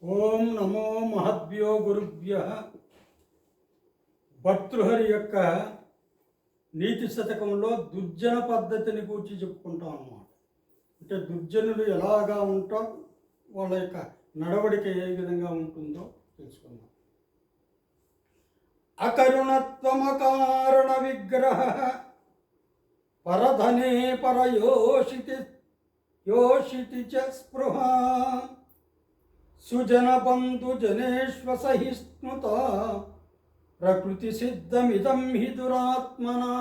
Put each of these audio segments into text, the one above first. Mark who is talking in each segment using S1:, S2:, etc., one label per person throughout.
S1: ఓం నమో మహద్భ్యో గురుభ్య. భర్తృహరి యొక్క నీతి శతకంలో దుర్జన పద్ధతిని గురించి చెప్పుకుంటాం అన్నమాట. అంటే దుర్జనులు ఎలాగా ఉంటాం, వాళ్ళ యొక్క నడవడిక ఏ విధంగా ఉంటుందో తెలుసుకుందాం. అకరుణత్వమకారణ విగ్రహ పరధనే పరయోషితి చ స్పృహ సుజనబంధు జనేష్వసహిష్ణుత ప్రకృతి సిద్ధమిదం హి దురాత్మనా.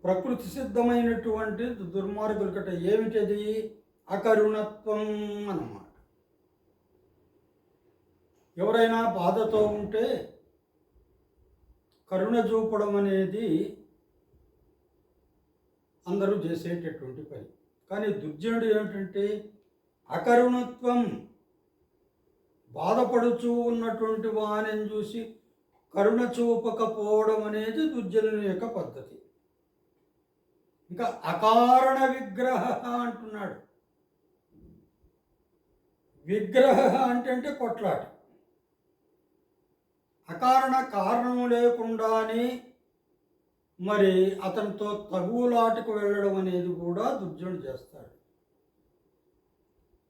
S1: ప్రకృతి సిద్ధమైనటువంటి దుర్మార్గులకట ఏమిటది? అకరుణత్వం అన్నమాట. ఎవరైనా బాధతో ఉంటే కరుణ చూపడం అనేది అందరూ చేసేటటువంటి పని. కానీ దుర్జనుడు ఏమిటంటే అకరుణత్వం, బాధపడుచూ ఉన్నటువంటి వాణిని చూసి కరుణ చూపకపోవడం అనేది దుర్జనుని యొక్క పద్ధతి. ఇంకా అకారణ విగ్రహ అంటున్నాడు. విగ్రహ అంటే కొట్లాట. కారణం లేకుండానే మరి అతనితో తగులాటకు వెళ్ళడం అనేది కూడా దుర్జనుడు చేస్తాడు.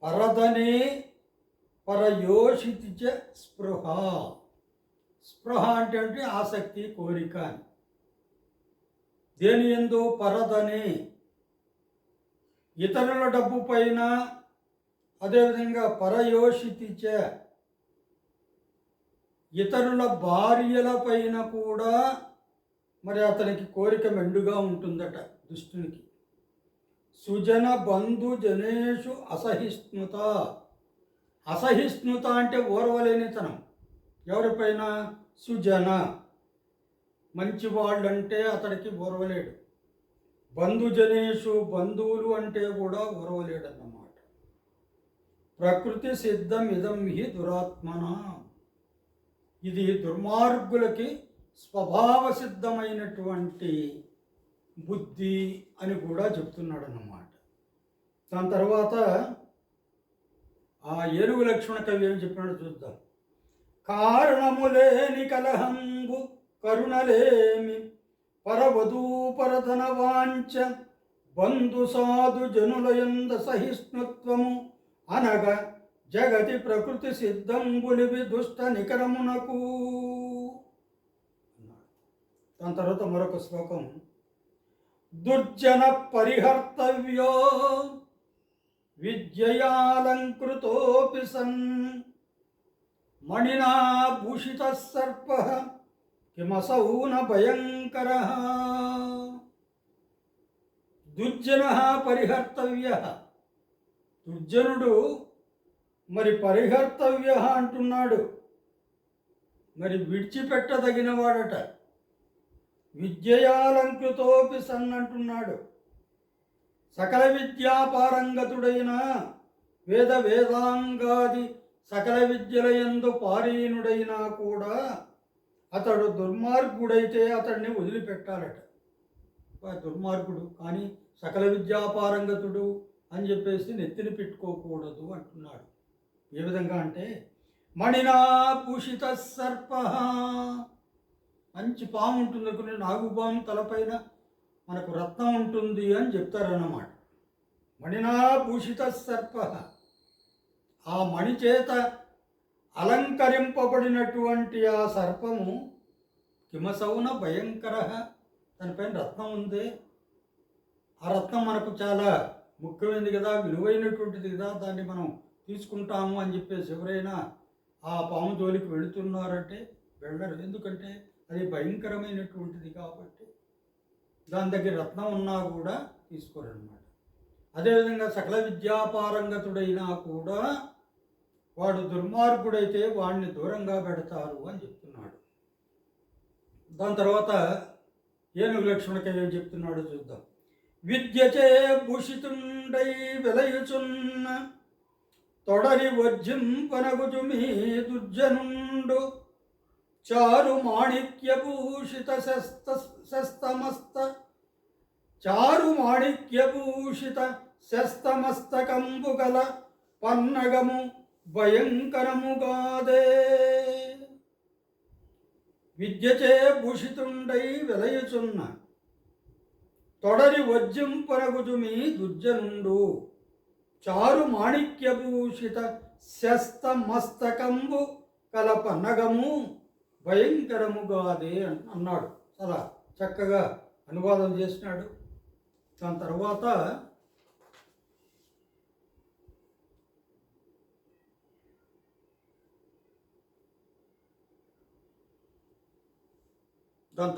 S1: పరధనే పరయోషితి చ స్పృహ. స్పృహ అంటే ఆసక్తి, కోరిక. దేని యందు? పరధనే, ఇతరుల డబ్బు పైన. అదేవిధంగా పరయోషితి చ, ఇతరుల భార్యల పైన కూడా మరి అతనికి కోరిక మెండుగా ఉంటుందట దుష్టునికి. సుజన బంధు జనేషు అసహిష్ణుత. అసహిష్ణుత అంటే ఓర్వలేనితనం. ఎవరిపైన? సుజన, మంచివాళ్ళు అంటే అతడికి ఓర్వలేడు. బంధుజనేషు, బంధువులు అంటే కూడా ఓర్వలేడు అన్నమాట. ప్రకృతి సిద్ధం ఇదం హి దురాత్మన. ఇది దుర్మార్గులకి స్వభావ సిద్ధమైనటువంటి బుద్ధి అని కూడా చెప్తున్నాడు అన్నమాట. దాని తర్వాత ఆ ఏనుగు లక్ష్మణ కవి ఏం చెప్పినాడో చూద్దాం. కారణములేని కలహంబు కరుణలేమి పరవధూ పరధన వాంఛ బంధు సాధు జనులయంద సహిష్ణుత్వము అనగా జగతి ప్రకృతి సిద్ధంబులివి దుష్ట నికరమునకు. దాని తర్వాత మరొక శ్లోకం. దుర్జన పరిహర్తవ్యో విద్యయాలంకృతోపి సన్ మణినా భూషిత సర్ప కిమసౌ న భయంకర. దుర్జన పరిహర్తవ్య. దుర్జనుడు మరి పరిహర్తవ్య అంటున్నాడు, మరి విడిచిపెట్టదగిన వాడట. విద్యయాలంకృతోపి సన్ అంటున్నాడు. సకల విద్యాపారంగతుడైన వేదాంగాది సకల విద్యలయందు పారీనుడైనా కూడా అతడు దుర్మార్గుడైతే అతడిని వదిలిపెట్టాలట. దుర్మార్గుడు కానీ సకల విద్యాపారంగతుడు అని చెప్పేసి నెత్తిని పెట్టుకోకూడదు అంటున్నాడు. ఏ విధంగా అంటే మణినా భూషిత సర్ప. మంచి పాము ఉంటుంది, కొన్ని నాగుపాము తలపైన మనకు రత్నం ఉంటుంది అని చెప్తారన్నమాట. మణినా భూషిత సర్ప. ఆ మణి చేత అలంకరింపబడినటువంటి ఆ సర్పము కిమసౌన భయంకర. దానిపైన రత్నం ఉంది. ఆ రత్నం మనకు చాలా ముఖ్యమైనది కదా, విలువైనటువంటిది కదా, దాన్ని మనం తీసుకుంటాము అని చెప్పేసి ఎవరైనా ఆ పాము జోలికి వెళుతున్నారంటే వెళ్ళరు. ఎందుకంటే అది భయంకరమైనటువంటిది కాబట్టి. దాని దగ్గర రత్నం ఉన్నా కూడా తీసుకోరన్నమాట. అదేవిధంగా సకల విద్యాపారంగతుడైనా కూడా వాడు దుర్మార్గుడైతే వాడిని దూరంగా పెడతారు అని చెప్తున్నాడు. దాని తర్వాత ఏనుగు లక్ష్మణకి ఏం చెప్తున్నాడో చూద్దాం. విద్యచే భూషితుండై వెలయుచున్న తొడరి వర్జింపనగుజు మీ దుర్జనుండు చారు మాణిక్యభూషిత శస్తమస్తకంబు గల పన్నగము భయంకరముగాదే విద్యచే భూషితుండై వెలయుచున్న తొడరి వజ్జింపరగుజుమి దుర్జనుండు చారు మాణిక్యభూషిత శస్త మస్తకంబు కలపనగము భయంకరముగాదే అన్నాడు. చాలా చక్కగా అనువాదం చేసినాడు. దాని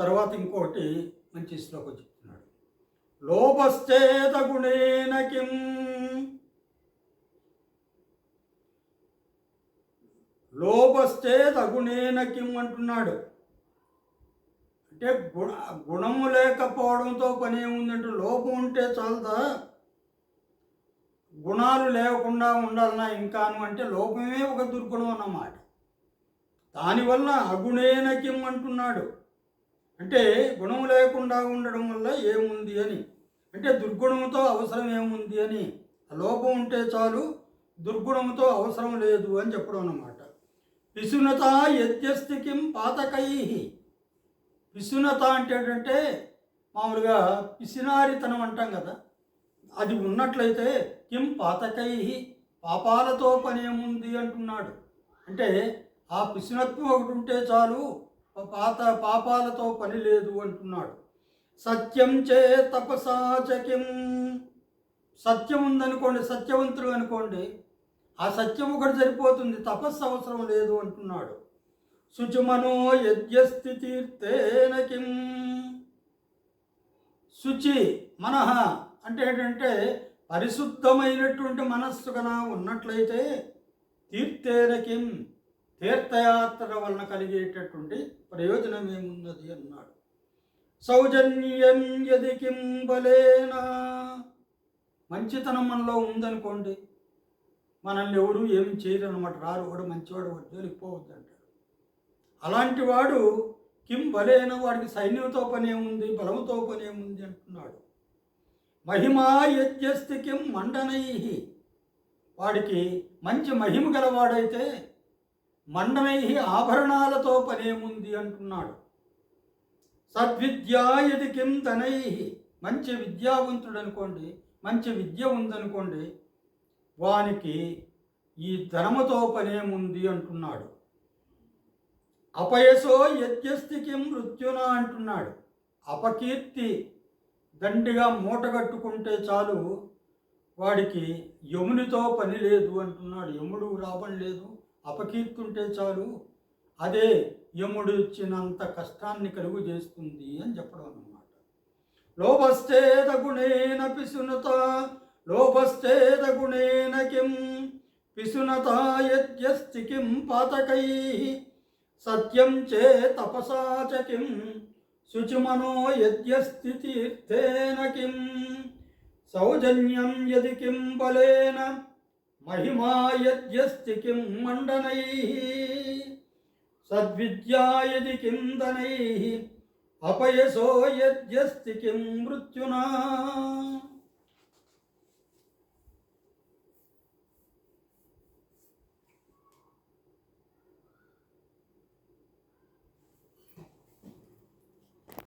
S1: తర్వాత ఇంకొకటి మంచి శ్లోకం చెప్తున్నాడు. లోపశ్చేత గుణేన కిం లోపశ్చేతగుణేన కిం అంటున్నాడు. అంటే గుణము లేకపోవడంతో పని ఏముందంటే లోపం ఉంటే చాలదా, గుణాలు లేకుండా ఉండాలన్నా ఇంకాను అంటే లోపమే ఒక దుర్గుణం అన్నమాట. దానివల్ల అగుణేన కిం అంటున్నాడు. అంటే గుణం లేకుండా ఉండడం వల్ల ఏముంది అని, అంటే దుర్గుణంతో అవసరం ఏముంది అని. లోపం ఉంటే చాలు, దుర్గుణంతో అవసరం లేదు అని చెప్పడం అన్నమాట. పిశునత యజ్ఞస్తి కిం పాతకై. పిశునత అంటే ఏంటంటే మామూలుగా పిసినారితనం అంటాం కదా, అది ఉన్నట్లయితే కిం పాతకై పాపాలతో పని ఏముంది అంటున్నాడు. అంటే ఆ పిశునత్వం ఒకటి ఉంటే చాలు, పాపాలతో పని లేదు అంటున్నాడు. సత్యం చే తపసాచకిం. సత్యం ఉందనుకోండి, సత్యవంతుడు అనుకోండి, ఆ సత్యం ఒకటి సరిపోతుంది, తపస్సు అవసరం లేదు అంటున్నాడు. శుచిమనో యజ్ఞస్థి తీర్థేన కిం. శుచి మనః అంటే ఏంటంటే పరిశుద్ధమైనటువంటి మనస్సు కన్నా ఉన్నట్లయితే తీర్థేన కిం, తీర్థయాత్ర వలన కలిగేటటువంటి ప్రయోజనం ఏమున్నది అన్నాడు. సౌజన్యం యది కిం బలేనా. మంచితనం మనలో ఉందనుకోండి, మనల్ని ఎవరు ఏమి చేయరు అనమాట, రారు, వాడు మంచివాడు, వాడు జోలికి పోవద్దు అంటాడు. అలాంటి వాడు కిం బలేన, వాడికి సైన్యంతో పని ఏముంది, బలంతో పని ఏముంది అంటున్నాడు. మహిమా యజ్ఞస్తి కిం మండనై. వాడికి మంచి మహిమ గలవాడైతే మండనై ఆభరణాలతో పనేముంది అంటున్నాడు. సద్విద్యాయది కిం ధనై. మంచి విద్యావంతుడు అనుకోండి, మంచి విద్య ఉందనుకోండి, వానికి ఈ ధనముతో పనేముంది అంటున్నాడు. అపయసో యజ్ఞస్తి కిం మృత్యునా అంటున్నాడు. అపకీర్తి దండిగా మూటగట్టుకుంటే చాలు, వాడికి యమునితో పని లేదు అంటున్నాడు. యముడు రావడం లేదు, అపకీర్తి ఉంటే చాలు, అదే యముడు ఇచ్చినంత కష్టాన్ని కలుగు చేస్తుంది అని చెప్పడం అన్నమాట. లోభశ్చేద గుణేన పిశునత. లోభశ్చేద గుణేన కిం పిశునత యజ్ఞస్తి కిం పాతకై. సత్యం చే తపసా చ కిం శుచిమనో యజ్ఞస్తి తీర్థేన కిం. సౌజన్యం యది కిం బలేన మహిమా యజ్ఞస్తి కిం మండనై. సద్విద్యా యది కిం ధనై. అపయసో యజ్ఞస్తి కిం మృత్యునా.